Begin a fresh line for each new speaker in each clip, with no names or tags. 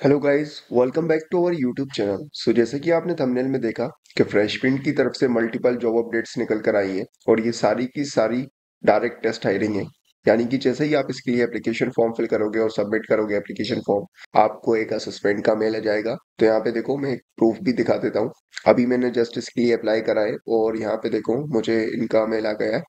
Hello guys, welcome back to our YouTube channel. जैसे कि आपने थंबनेल में देखा कि फ्रेश प्रिंट की तरफ से मल्टीपल जॉब अपडेट्स निकल कर आई हैं और ये सारी की सारी डायरेक्ट टेस्ट हायरिंग है। यानी कि जैसे ही आप इसके लिए एप्लीकेशन फॉर्म फिल करोगे और सबमिट करोगे एप्लीकेशन फॉर्म, आपको एक असेसमेंट का मेल आ जाएगा। तो यहाँ पे देखो, मैं एक प्रूफ भी दिखा देता हूँ। अभी मैंने जस्ट इसके लिए अप्लाई करा है और यहाँ पे देखो मुझे इनका मेल आ गया है।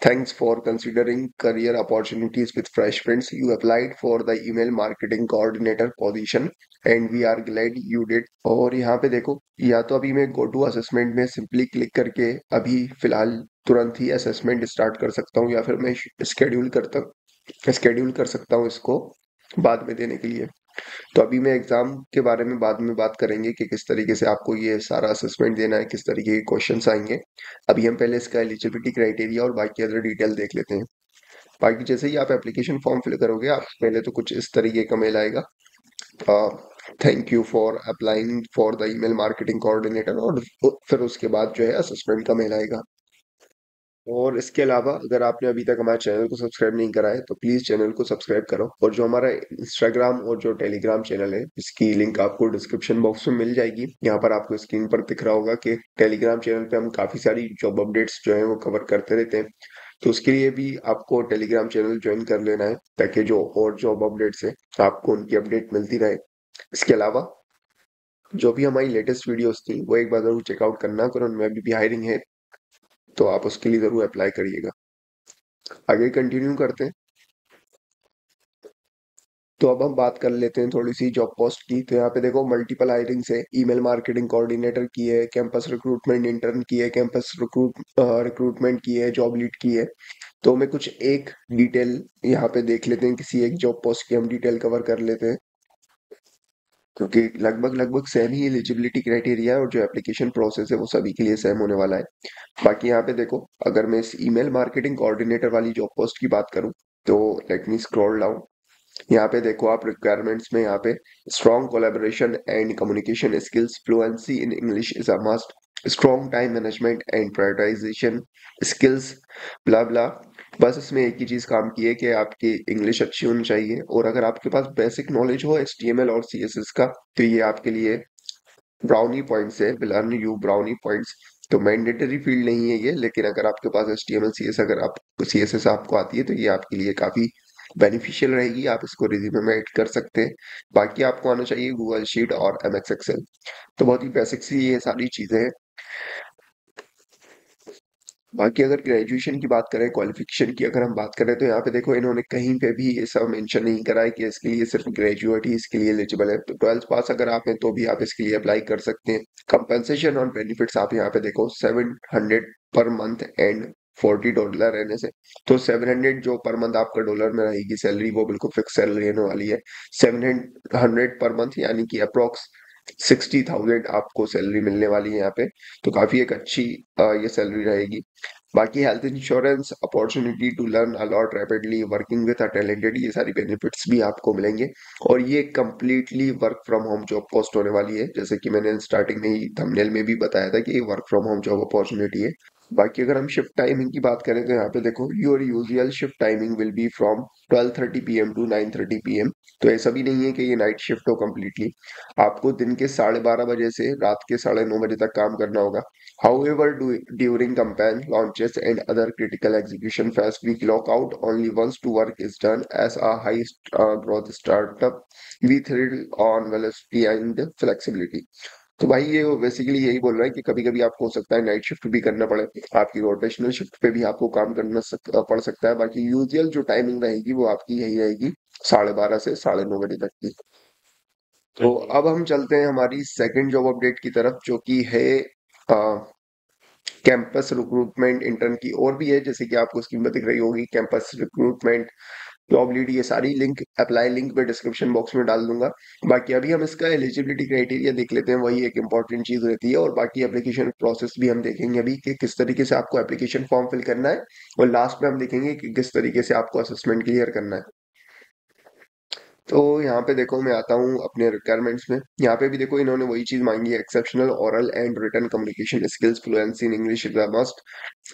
Thanks for considering career opportunities with Fresh Prints. You applied for the email marketing coordinator position and we are glad you did. और यहाँ पे देखो, या तो अभी मैं गो टू असेसमेंट में सिंपली क्लिक करके अभी फिलहाल तुरंत ही असेसमेंट स्टार्ट कर सकता हूँ, या फिर मैं स्केड्यूल कर सकता हूँ इसको बाद में देने के लिए। तो अभी मैं एग्जाम के बारे में बाद में बात करेंगे कि किस तरीके से आपको ये सारा असेसमेंट देना है, किस तरीके के क्वेश्चंस आएंगे। अभी हम पहले इसका एलिजिबिलिटी क्राइटेरिया और बाकी अदर डिटेल देख लेते हैं। बाकी जैसे ही आप एप्लीकेशन फॉर्म फिल करोगे, आप पहले तो कुछ इस तरीके का मेल आएगा, thank you for applying for the email marketing coordinator, और फिर उसके बाद जो है असेसमेंट का मेल आएगा। और इसके अलावा अगर आपने अभी तक हमारे चैनल को सब्सक्राइब नहीं करा है तो प्लीज चैनल को सब्सक्राइब करो, और जो हमारा इंस्टाग्राम और जो टेलीग्राम चैनल है इसकी लिंक आपको डिस्क्रिप्शन बॉक्स में मिल जाएगी। यहाँ पर आपको स्क्रीन पर दिख रहा होगा कि टेलीग्राम चैनल पे हम काफी सारी जॉब अपडेट्स जो है वो कवर करते रहते हैं। तो उसके लिए भी आपको टेलीग्राम चैनल ज्वाइन कर लेना है, ताकि जो और जॉब अपडेट्स है आपको उनकी अपडेट मिलती रहे। इसके अलावा जो भी हमारी लेटेस्ट वीडियोस थी वो एक बार जरूर चेकआउट करना, अगर उनमें अभी भी हायरिंग है तो आप उसके लिए जरूर अप्लाई करिएगा। आगे कंटिन्यू करते हैं। तो अब हम बात कर लेते हैं थोड़ी सी जॉब पोस्ट की। तो यहाँ पे देखो मल्टीपल हायरिंग्स है। ईमेल मार्केटिंग कोऑर्डिनेटर की है, कैंपस रिक्रूटमेंट इंटर्न की है, कैंपस रिक्रूटमेंट की है, जॉब लीड की है। तो मैं कुछ एक डिटेल यहाँ पे देख लेते हैं, किसी एक जॉब पोस्ट की हम डिटेल कवर कर लेते हैं, क्योंकि लगभग लगभग सेम ही एलिजिबिलिटी क्राइटेरिया है और जो एप्लीकेशन प्रोसेस है वो सभी के लिए सेम होने वाला है। बाकी यहाँ पे देखो, अगर मैं इस ईमेल मार्केटिंग कोऑर्डिनेटर वाली जॉब पोस्ट की बात करूँ, तो लेट मी स्क्रॉल डाउन। यहाँ पे देखो आप रिक्वायरमेंट्स में, यहाँ पे strong collaboration and communication skills, fluency in English is a must, strong time management and prioritization skills, blah blah. बस इसमें एक ही चीज काम की है कि आपकी इंग्लिश अच्छी होनी चाहिए, और अगर आपके पास बेसिक नॉलेज हो HTML और CSS का तो ये आपके लिए ब्राउनी पॉइंट्स है, will earn you brownie points. तो मैंडेटरी फील्ड नहीं है ये, लेकिन अगर आपके पास HTML CS अगर आप CSS आपको आती है तो ये आपके लिए काफी बेनिफिशियल रहेगी, आप इसको रिज्यूमे में ऐड कर सकते हैं। बाकी आपको आना चाहिए गूगल शीट और MX एक्सेल। तो बहुत ही बेसिक सी ये सारी चीजें हैं। बाकी अगर ग्रेजुएशन की बात करें, क्वालिफिकेशन की अगर हम बात करें, तो यहाँ पे देखो इन्होंने कहीं पे भी ये सब मेंशन नहीं करा है कि इसके लिए सिर्फ ग्रेजुएट ही इसके लिए एलिजिबल है। तो 12th पास अगर आप हैं तो भी आप इसके लिए अप्लाई कर सकते हैं। कंपनसेशन और बेनिफिट्स आप यहाँ पे देखो, 700 पर मंथ एंड $40 रहने से। तो 700 जो पर मंथ आपका डॉलर में रहेगी सैलरी, वो बिल्कुल फिक्स सैलरी रहने वाली है। 700 पर मंथ यानी कि अप्रोक्स 60,000 आपको सैलरी मिलने वाली है यहाँ पे। तो काफी एक अच्छी ये सैलरी रहेगी। बाकी health insurance, opportunity to learn a lot rapidly, working with a talented, ये सारी बेनिफिट्स भी आपको मिलेंगे। और ये completely work from home job post होने वाली है, जैसे कि मैंने स्टार्टिंग में ही थंबनेल में भी बताया था कि ये work from home job opportunity है। बाकी अगर हम शिफ्ट टाइमिंग की बात करें तो यहाँ पे देखो, your usual shift timing will be from 12:30 PM to 9:30 PM। तो ऐसा भी नहीं है कि ये नाइट शिफ्ट हो कम्प्लीटली। आपको दिन के 12:30 बजे से रात के 9:30 बजे तक काम करना होगा। However, during campaign launches and other critical execution phase, we clock out only once to work is done. As a high growth startup, we thrill on velocity and flexibility. तो भाई ये बेसिकली यही बोल रहा है कि कभी कभी आपको हो सकता है नाइट शिफ्ट भी करना पड़े, आपकी रोटेशनल शिफ्ट पे भी आपको काम पड़ सकता है। बाकी यूजुअल जो टाइमिंग रहेगी वो आपकी यही रहेगी, 12:30 से 9:30 तक की। तो अब हम चलते हैं हमारी सेकंड जॉब अपडेट की तरफ, जो कि है कैंपस रिक्रूटमेंट इंटर्न की। और भी है, जैसे कि आपको स्क्रीन पर दिख रही होगी, कैंपस रिक्रूटमेंट, जॉब लीड, ये सारी लिंक, अप्लाई लिंक मैं डिस्क्रिप्शन बॉक्स में डाल दूंगा। बाकी अभी हम इसका एलिजिबिलिटी क्राइटेरिया देख लेते हैं, वही एक इंपॉर्टेंट चीज रहती है। और बाकी एप्लीकेशन प्रोसेस भी हम देखेंगे अभी कि किस तरीके से आपको एप्लीकेशन फॉर्म फिल करना है, और लास्ट में हम देखेंगे कि किस तरीके से आपको असेसमेंट क्लियर करना है। तो यहाँ पे देखो, मैं आता हूँ अपने रिक्वायरमेंट्स में। यहाँ पे भी देखो इन्होंने वही चीज मांगी है, exceptional oral and written communication skills, fluency in English is a must,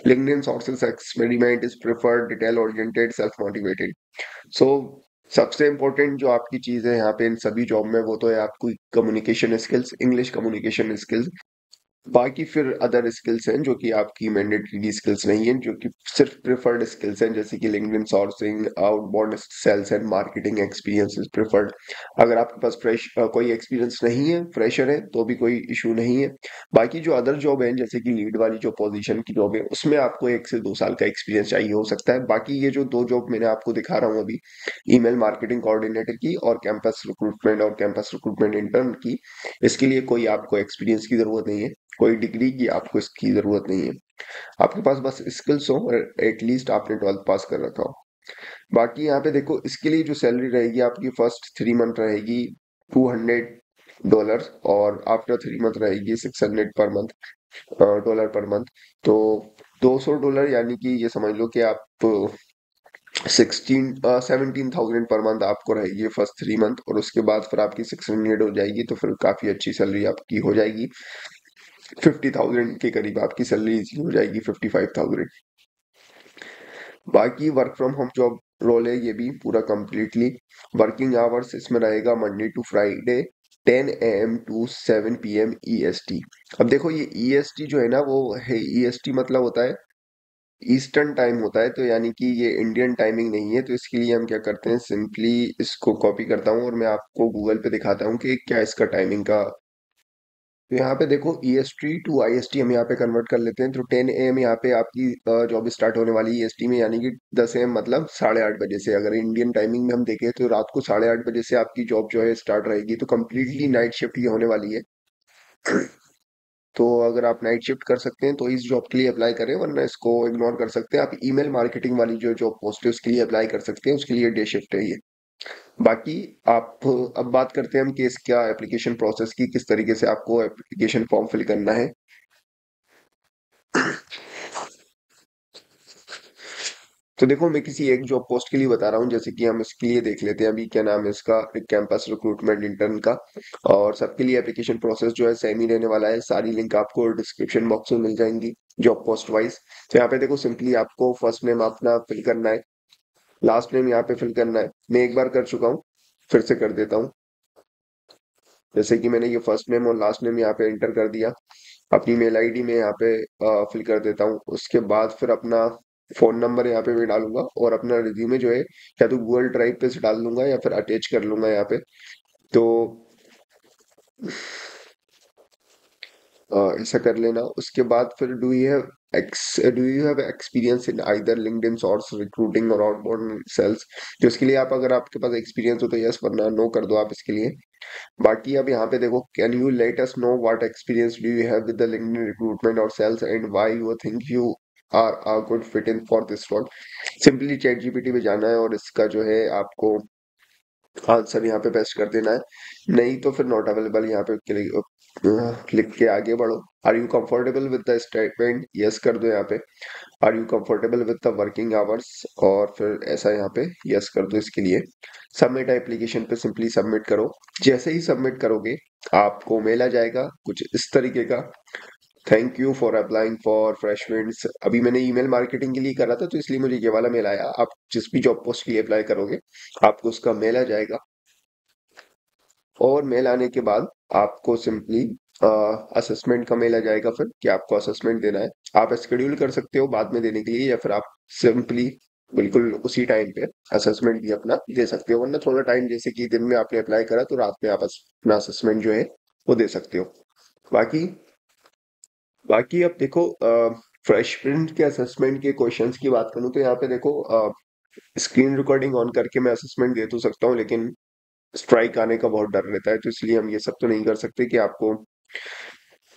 LinkedIn sources experiment is preferred, detail oriented, self motivated। So सबसे इम्पोर्टेंट जो आपकी चीज़ है यहाँ पे इन सभी जॉब में वो तो है आपकी communication skills, English communication skills. बाकी फिर अदर स्किल्स हैं जो कि आपकी मैंडेटरी स्किल्स नहीं है, जो कि सिर्फ प्रिफर्ड स्किल्स हैं, जैसे कि LinkedIn sourcing, outbound sales and marketing experience is preferred. अगर आपके पास कोई एक्सपीरियंस नहीं है, फ्रेशर है, तो भी कोई इशू नहीं है। बाकी जो अदर जॉब है जैसे कि लीड वाली जो पोजीशन की जॉब है उसमें आपको 1 से 2 साल का एक्सपीरियंस चाहिए हो सकता है। बाकी ये जो 2 जॉब मैंने आपको दिखा रहा हूँ अभी, ईमेल मार्केटिंग कोऑर्डिनेटर की और कैंपस रिक्रूटमेंट इंटर्न की, इसके लिए कोई आपको एक्सपीरियंस की जरूरत नहीं है, कोई डिग्री की आपको इसकी जरूरत नहीं है। आपके पास बस स्किल्स हो और एटलीस्ट आपने 12th पास कर रखा हो। बाकी यहाँ पे देखो, इसके लिए जो सैलरी रहेगी आपकी फर्स्ट 3 मंथ रहेगी $200, और आफ्टर 3 मंथ रहेगी 600 per month, dollar per month. तो $200 यानी कि ये समझ लो कि आप 17,000 पर मंथ आपको रहेगी फर्स्ट 3 मंथ, और उसके बाद फिर आपकी 600 हो जाएगी, तो फिर काफी अच्छी सैलरी आपकी हो जाएगी। 50,000 के करीब आपकी सैलरी इजीली हो जाएगी, 55,000। बाकी work from home job role है ये भी पूरा कंप्लीटली। वर्किंग आवर्स इसमें रहेगा Monday to Friday 10 AM to 7 PM EST। अब देखो ये EST जो है ना, वो है EST मतलब होता है ईस्टर्न टाइम होता है, तो यानी कि ये इंडियन टाइमिंग नहीं है। तो इसके लिए हम क्या करते हैं, सिंपली इसको कॉपी करता हूँ और मैं आपको गूगल पे दिखाता हूँ कि क्या इसका टाइमिंग का। तो यहाँ पे देखो EST टू IST हम यहाँ पे कन्वर्ट कर लेते हैं, तो 10 AM यहाँ पे आपकी जॉब स्टार्ट होने वाली है EST में, यानी कि 10 AM मतलब 8:30 बजे से। अगर इंडियन टाइमिंग में हम देखें तो रात को 8:30 बजे से आपकी जॉब जो है स्टार्ट रहेगी, तो कम्प्लीटली नाइट शिफ्ट ये होने वाली है। तो अगर आप नाइट शिफ्ट कर सकते हैं तो इस जॉब के लिए अप्लाई करें, वरना इसको इग्नोर कर सकते हैं। आप ईमेल मार्केटिंग वाली जो जॉब पोस्ट है उसके लिए अप्लाई कर सकते हैं, उसके लिए डे शिफ्ट है ये। बाकी आप अब बात करते हैं हम कि इसका एप्लीकेशन प्रोसेस की, किस तरीके से आपको एप्लीकेशन फॉर्म फिल करना है। तो देखो, मैं किसी एक जॉब पोस्ट के लिए बता रहा हूँ, जैसे कि हम इसके लिए देख लेते हैं अभी, क्या नाम है इसका, कैंपस रिक्रूटमेंट इंटर्न का। और सबके लिए एप्लीकेशन प्रोसेस जो है सेम ही रहने वाला है। सारी लिंक आपको डिस्क्रिप्शन बॉक्स में मिल जाएंगी जॉब पोस्ट वाइज। तो यहाँ पे देखो, सिंपली आपको फर्स्ट नेम अपना फिल करना है, लास्ट नेम यहाँ पे फिल करना है। मैं एक बार कर चुका हूँ, फिर से कर देता हूँ। जैसे कि मैंने ये फर्स्ट नेम और लास्ट नेम यहाँ पे एंटर कर दिया। अपनी मेल आईडी में यहाँ पे फिल कर देता हूँ। उसके बाद फिर अपना फोन नंबर यहाँ पे मैं डालूंगा, और अपना रिज्यूमे जो है या तो गूगल ड्राइव पे से डाल लूंगा या फिर अटैच कर लूंगा यहाँ पे। तो ऐसा कर लेना। उसके बाद फिर do you have experience in either LinkedIn source recruiting और आउटबाउंड सेल्स। तो इसके लिए आप, अगर आपके पास एक्सपीरियंस हो तो यस, वरना नो कर दो आप इसके लिए। बाकी अब यहाँ पे देखो, can you let us know what experience do you have with the LinkedIn recruitment और sales and why you think you are a good fit in for this role. Simply chat GPT पे जाना है और इसका जो है आपको answer यहाँ पे पेस्ट कर देना है। नहीं तो फिर नॉट अवेलेबल यहाँ पे लिख के आगे बढ़ो। Are you comfortable with the statement, yes कर दो यहाँ पे। Are you comfortable with the working hours, और फिर ऐसा यहाँ पे यस कर दो इसके लिए। सबमिट एप्लीकेशन पे सिंपली सबमिट करो। जैसे ही सबमिट करोगे आपको मेल आ जाएगा कुछ इस तरीके का, thank you for applying for fresh winds. अभी मैंने ईमेल मार्केटिंग के लिए करा था, तो इसलिए मुझे ये वाला मेल आया। आप जिस भी जॉब पोस्ट के लिए अप्लाई करोगे आपको उसका मेल आ जाएगा, और मेल आने के बाद आपको सिंपली असेसमेंट का मेल आ जाएगा फिर कि आपको असेसमेंट देना है। आप शेड्यूल कर सकते हो बाद में देने के लिए, या फिर आप सिंपली बिल्कुल उसी टाइम पे असेसमेंट भी अपना दे सकते हो, वरना थोड़ा टाइम, जैसे कि दिन में आपने अप्लाई करा तो रात में आप अपना असेसमेंट जो है वो दे सकते हो। बाकी बाकी अब देखो, फ्रेश प्रिंट के असेसमेंट के क्वेश्चंस की बात करूँ तो यहाँ पे देखो, स्क्रीन रिकॉर्डिंग ऑन करके मैं असेसमेंट दे तो सकता हूँ, लेकिन स्ट्राइक आने का बहुत डर रहता है, तो इसलिए हम ये सब तो नहीं कर सकते कि आपको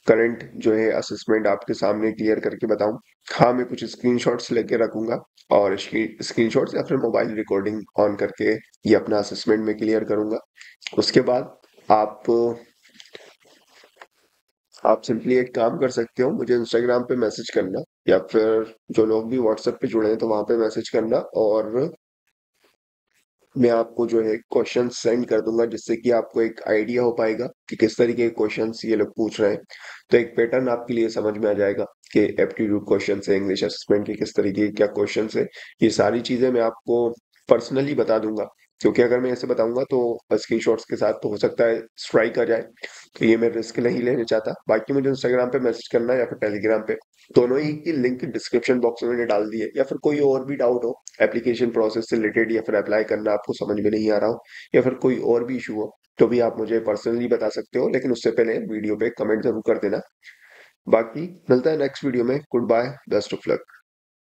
करंट जो है असेसमेंट आपके सामने क्लियर करके बताऊं। हाँ, मैं कुछ स्क्रीनशॉट्स लेके रखूंगा, और स्क्रीनशॉट्स या फिर मोबाइल रिकॉर्डिंग ऑन करके ये अपना असेसमेंट में क्लियर करूंगा। उसके बाद आप आप सिंपली एक काम कर सकते हो, मुझे इंस्टाग्राम पे मैसेज करना, या फिर जो लोग भी व्हाट्सएप पे जुड़े हैं तो वहां पे मैसेज करना, और मैं आपको जो है क्वेश्चन सेंड कर दूंगा, जिससे कि आपको एक आइडिया हो पाएगा कि किस तरीके के क्वेश्चंस ये लोग पूछ रहे हैं। तो एक पैटर्न आपके लिए समझ में आ जाएगा कि एप्टीट्यूड क्वेश्चन है, इंग्लिश असेसमेंट के किस तरीके के क्या क्वेश्चन है। ये सारी चीजें मैं आपको पर्सनली बता दूंगा क्योंकि अगर मैं ऐसे बताऊंगा तो स्क्रीनशॉट्स के साथ तो हो सकता है स्ट्राइक आ जाए, तो ये मैं रिस्क नहीं लेना चाहता। बाकी मुझे इंस्टाग्राम पे मैसेज करना है या फिर टेलीग्राम पे, दोनों ही की लिंक डिस्क्रिप्शन बॉक्स में मैंने डाल दी है। या फिर कोई और भी डाउट हो एप्लीकेशन प्रोसेस से रिलेटेड, या फिर अप्लाई करना आपको समझ में नहीं आ रहा हो, या फिर कोई और भी इशू हो, तो भी आप मुझे पर्सनली बता सकते हो, लेकिन उससे पहले वीडियो पे कमेंट जरूर कर देना। बाकी मिलता है नेक्स्ट वीडियो में। Goodbye, best of luck.